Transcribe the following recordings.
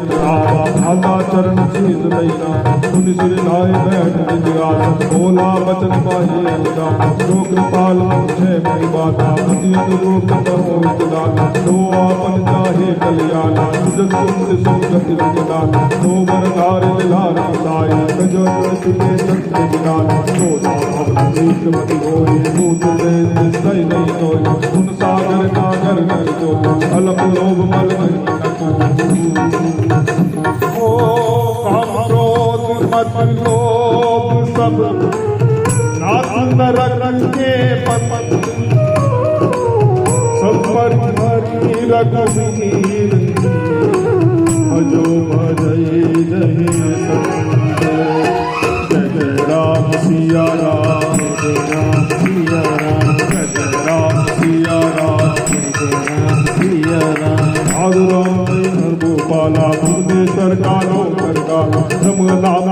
भाता चरण शीत दैना सुनि सिर लाए बैठ निज बोला बचन पाहिए सो कृपाल है मई बाता अतीत रूप कहो दाता नो आपन चाहे कल्याणा सुजत सुंद सुगति विजदान नो वरदार लार साई गजो तुझे सत्य ज्ञान नो दान एक मति होए मूत दे सही नहीं होए सुन सागर नागर कर जो अलप लोभ मल ओ काम क्रोध मत लोभ सब नाथ नरक के पत सब पर हरि रघुवीर भजो भजय जय सत जय जय राम सिया राम जय राम सिया राम जय जय राम सिया राम जय राम सिया राम साधु राम गोपाला भुवनेश्वर कालो करगा नम नाम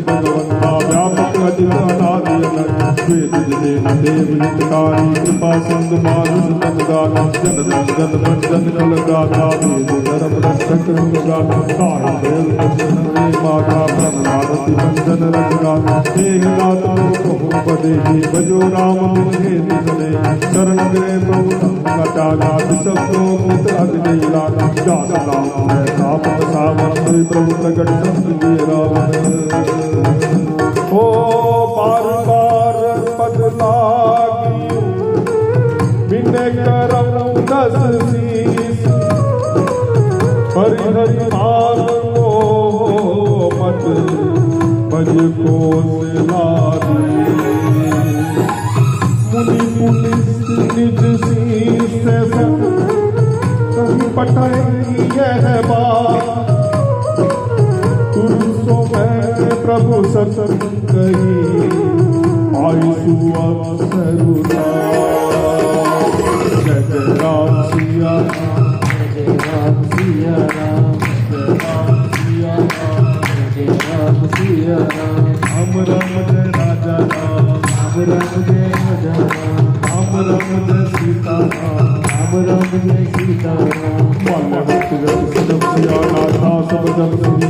भगवंता व्यापक अजित अनादि अनंत वेद देव देव हितकारी कृपा सिंधु मानुष तमगाना जन जन मन जन जन गाता वेद धर्म रक्षक रंग गाता तारा बेल पंचन रे माता ब्रह्म भारती पंचन रंग गाता एक नाथ बहु पदे भजो राम बिन हे दिसने शरण गए प्रभु धम्म कटाना सब लोग अग्नि लाना जात राम है सापत सावन प्रभु प्रगट संत रावण ओ बार बार पद लागी बिन करम दस शीस हरि हरि मानो मत भज को सिलारी मुनि पुलिस निज शीस कहीं पटाई यह बात पुरुषों में प्रभु सत्संग कही आयुषु अवसरुदा जय जय राम सिया राम जय राम सिया राम जय राम सिया राम जय राम सिया राम राम जय राजा राम जय राजा राम जय सीता राम जय सीता राम सब जग